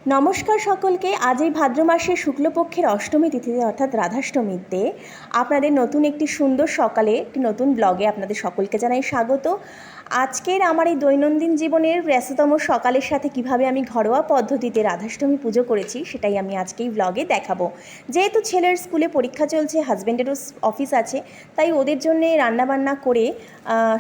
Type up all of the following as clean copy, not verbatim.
নমস্কার সকলকে। আজ এই ভাদ্র মাসের শুক্লপক্ষের অষ্টমী তিথিতে অর্থাৎ রাধাষ্টমীতে আপনাদের নতুন একটি সুন্দর সকালে একটি নতুন ব্লগে আপনাদের সকলকে জানাই স্বাগত। আজকের আমার এই দৈনন্দিন জীবনের ব্যস্ততম সকালের সাথে কিভাবে আমি ঘরোয়া পদ্ধতিতে রাধাষ্টমী পুজো করেছি সেটাই আমি আজকেই ব্লগে দেখাবো। যেহেতু ছেলের স্কুলে পরীক্ষা চলছে, হাজব্যান্ডেরও অফিস আছে, তাই ওদের জন্যে রান্নাবান্না করে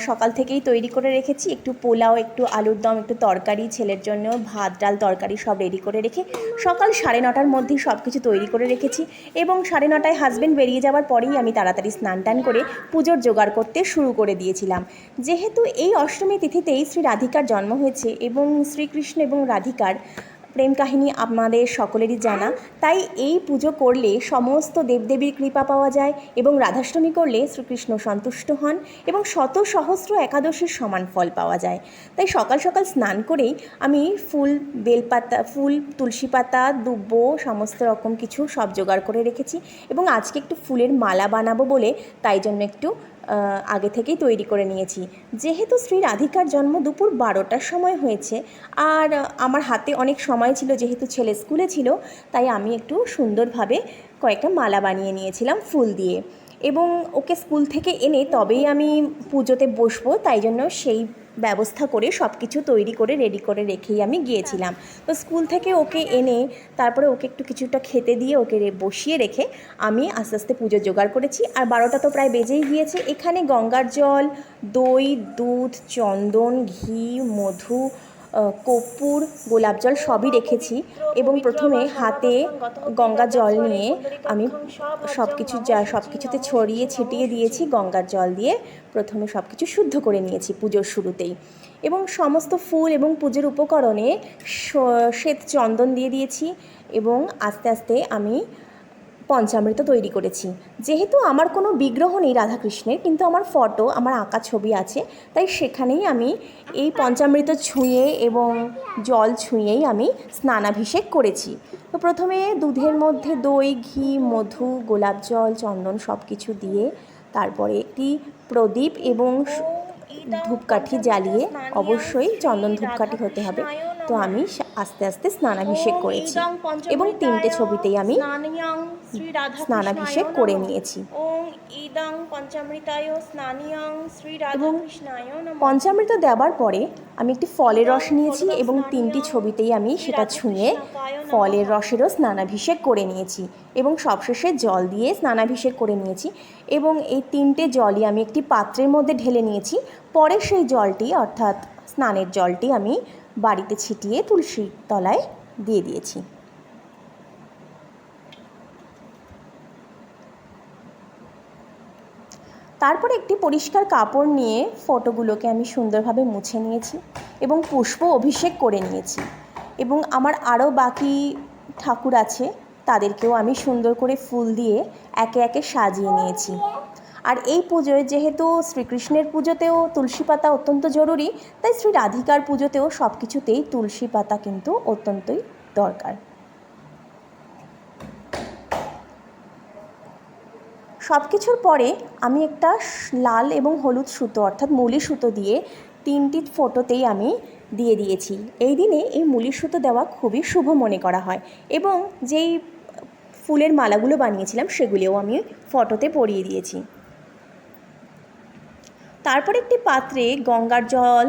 সকাল থেকেই তৈরি করে রেখেছি। একটু পোলাও, একটু আলুর দম, একটু তরকারি, ছেলের জন্য ভাত ডাল তরকারি সব রেডি করে রেখে সকাল 9:30টার মধ্যেই সব কিছু তৈরি করে রেখেছি এবং 9:30টায় হাজব্যান্ড বেরিয়ে যাওয়ার পরেই আমি তাড়াতাড়ি স্নান টান করে পুজোর জোগাড় করতে শুরু করে দিয়েছিলাম। যেহেতু এই অষ্টমী তিথিতেই শ্রী রাধিকার জন্ম হয়েছে এবং শ্রীকৃষ্ণ এবং রাধিকার প্রেম কাহিনী আমাদের সকলেরই জানা, তাই এই পুজো করলে সমস্ত দেবদেবীর কৃপা পাওয়া যায় এবং রাধাষ্টমী করলে শ্রীকৃষ্ণ সন্তুষ্ট হন এবং শত সহস্র একাদশীর সমান ফল পাওয়া যায়। তাই সকাল সকাল স্নান করেই আমি ফুল, বেলপাতা, ফুল, তুলসী পাতা, দুব্ব সমস্ত রকম কিছু সব জোগাড় করে রেখেছি এবং আজকে একটু ফুলের মালা বানাবো বলে তাই জন্য একটু আগে থেকেই তৈরি করে নিয়েছি। যেহেতু শ্রী রাধিকার জন্ম দুপুর 12টার সময় হয়েছে আর আমার হাতে অনেক সময় ছিল, যেহেতু ছেলে স্কুলে ছিল, তাই আমি একটু সুন্দরভাবে কয়েকটা মালা বানিয়ে নিয়েছিলাম ফুল দিয়ে এবং ওকে স্কুল থেকে এনে তবেই আমি পুজোতে বসবো, তাই জন্য সেই ব্যবস্থা করে সব কিছু তৈরি করে রেডি করে রেখেই আমি গিয়েছিলাম। তো স্কুল থেকে ওকে এনে তারপরে ওকে একটু কিছুটা খেতে দিয়ে ওকে বসিয়ে রেখে আমি আস্তে আস্তে পুজো জোগাড় করেছি। আর 12টা তো প্রায় বেজেই গিয়েছে। এখানে গঙ্গার জল, দই, দুধ, চন্দন, ঘি, মধু, কর্পূর, গোলাপ জল সবই রেখেছি এবং প্রথমে হাতে গঙ্গা জল নিয়ে আমি সব কিছুতে ছড়িয়ে ছিটিয়ে দিয়েছি। গঙ্গার জল দিয়ে প্রথমে সব কিছু শুদ্ধ করে নিয়েছি পুজোর শুরুতেই এবং সমস্ত ফুল এবং পুজোর উপকরণে শ্বেত চন্দন দিয়ে দিয়েছি এবং আস্তে আস্তে আমি পঞ্চামৃত তৈরি করেছি। যেহেতু আমার কোনো বিগ্রহ নেই রাধাকৃষ্ণের, কিন্তু আমার ফটো, আমার আঁকা ছবি আছে, তাই সেখানেই আমি এই পঞ্চামৃত ছুঁয়ে এবং জল ছুঁয়েই আমি স্নানাভিষেক করেছি। তো প্রথমে দুধের মধ্যে দই, ঘি, মধু, গোলাপ জল, চন্দন সব কিছু দিয়ে তারপরে একটি প্রদীপ এবং ধূপকাঠি জ্বালিয়ে, অবশ্যই চন্দন ধূপকাঠি হতে হবে, তো আমি আস্তে আস্তে স্নানাভিষেক করেছি এবং 3টে ছবিতেই আমি স্নানাভিষেক করে নিয়েছি এবং পঞ্চামৃত দেওয়ার পরে আমি একটি ফলের রস নিয়েছি এবং 3টি ছবিতেই আমি সেটা ছুঁয়ে ফলের রসেরও স্নানাভিষেক করে নিয়েছি এবং সবশেষে জল দিয়ে স্নানাভিষেক করে নিয়েছি এবং এই 3টে জলই আমি একটি পাত্রের মধ্যে ঢেলে নিয়েছি। পরে সেই জলটি, অর্থাৎ স্নানের জলটি, আমি বাড়িতে ছিটিয়ে তুলসীর তলায় দিয়ে দিয়েছি। তারপরে একটি পরিষ্কার কাপড় নিয়ে ফটোগুলোকে আমি সুন্দরভাবে মুছে নিয়েছি এবং পুষ্প অভিষেক করে নিয়েছি এবং আমার আরও বাকি ঠাকুর আছে, তাদেরকেও আমি সুন্দর করে ফুল দিয়ে একে একে সাজিয়ে নিয়েছি। আর এই পুজোয় যেহেতু শ্রীকৃষ্ণের পুজোতেও তুলসী পাতা অত্যন্ত জরুরি, তাই শ্রী রাধিকার পুজোতেও সব কিছুতেই তুলসী পাতা কিন্তু অত্যন্তই দরকার। সব কিছুর পরে আমি একটা লাল এবং হলুদ সুতো, অর্থাৎ মুলি সুতো দিয়ে 3টি ফটোতেই আমি দিয়ে দিয়েছি। এই দিনে এই মুলি সুতো দেওয়া খুবই শুভ মনে করা হয় এবং যেই ফুলের মালাগুলো বানিয়েছিলাম সেগুলিও আমি ফটোতে পরিয়ে দিয়েছি। তারপর একটি পাত্রে গঙ্গার জল,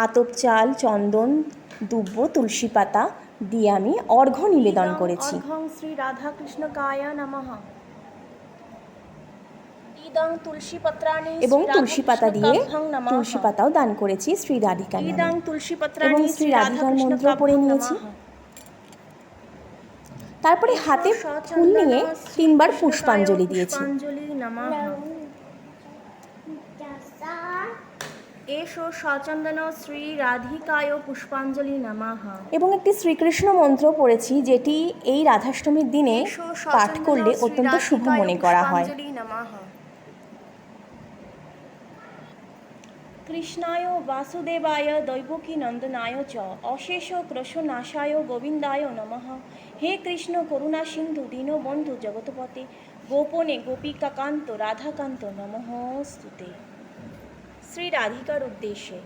আতপ চাল, চন্দন, দুব্ব, তুলসী পাতা দিয়ে আমি অর্ঘ্য নিবেদন করেছি। শ্রী রাধাকৃষ্ণ কায়া নমঃ এবং তুলসী পাতা দিয়ে তুলসী পাতাও দান করেছি শ্রী রাধিকার নামে এবং শ্রী রাধিকার মন্ত্র পড়ে নিয়েছি। তারপরে হাতে ফুল নিয়ে 3বার পুষ্পাঞ্জলি দিয়েছি। এসো সচন্দন শ্রী রাধিকায় পুষ্পাঞ্জলি নমঃ এবং একটি শ্রীকৃষ্ণ মন্ত্র পড়েছি, যেটি এই রাধাষ্টমীর দিনে পাঠ করলে অত্যন্ত শুভ মনে করা হয়। কৃষ্ণায় বাসুদেবায় দৈবকী নন্দনায় চ অশেষ ক্রোশনাশায় গোবিন্দায় নমঃ। হে কৃষ্ণ করুণা সিন্ধু দীনবন্ধু জগৎপতে গোপনে গোপিকাকান্ত রাধাকান্ত নমঃস্তুতে। শ্রী রাধিকার উদ্দেশ্যে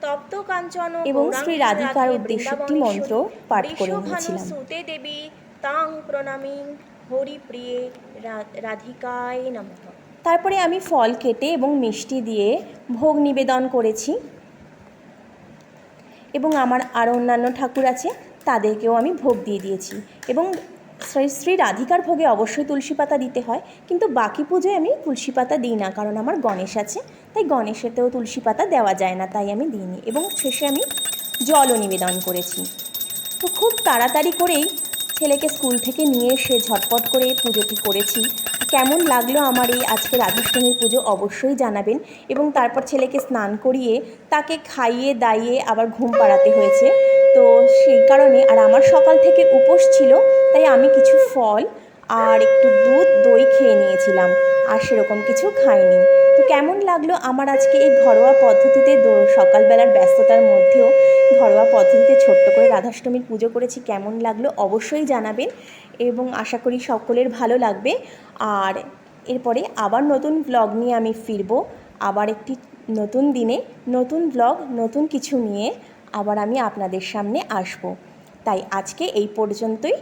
তপ্ত কাঞ্চন এবং শ্রী রাধিকার উদ্দেশ্যে একটি মন্ত্র পাঠ করে নিয়েছিলাম। সুতে দেবী তাং প্রণামী হরিপ্রিয়ে রাধিকায় নমঃ। তারপরে আমি ফল কেটে এবং মিষ্টি দিয়ে ভোগ নিবেদন করেছি এবং আমার আরও অন্যান্য ঠাকুর আছে তাদেরকেও আমি ভোগ দিয়ে দিয়েছি। এবং শ্রী রাধিকার ভোগে অবশ্যই তুলসী পাতা দিতে হয়, কিন্তু বাকি পুজোয় আমি তুলসী পাতা দিই না, কারণ আমার গণেশ আছে, তাই গণেশেতেও তুলসী পাতা দেওয়া যায় না, তাই আমি দিইনি। এবং শেষে আমি জলও নিবেদন করেছি। তো খুব তাড়াতাড়ি করেই ছেলেকে স্কুল থেকে নিয়ে এসে ঝটপট করে পুজোটি করেছি। কেমন লাগলো আমার এই আজকে রাধাষ্টমীর পুজো অবশ্যই জানাবেন। এবং তারপর ছেলেকে স্নান করিয়ে তাকে খাইয়ে দাইয়ে আবার ঘুম পাড়াতে হয়েছে। তো সেই কারণে, আর আমার সকাল থেকে উপোস ছিল, তাই আমি কিছু ফল আর একটু দুধ দই খেয়ে নিয়েছিলাম, আর সেরকম কিছু খাইনি। তো কেমন লাগলো আমার আজকে এই ঘরোয়া পদ্ধতিতে সকালবেলার ব্যস্ততার মধ্যেও ঘরোয়া পদ্ধতিতে ছোট্ট করে রাধাষ্টমীর পুজো করেছি, কেমন লাগলো অবশ্যই জানাবেন এবং আশা করি সকলের ভালো লাগবে। আর এরপরে আবার নতুন ব্লগ নিয়ে আমি ফিরবো, আবার একটি নতুন দিনে নতুন ব্লগ নতুন কিছু নিয়ে আবার আমি আপনাদের সামনে আসব। তাই আজকে এই পর্যন্তই।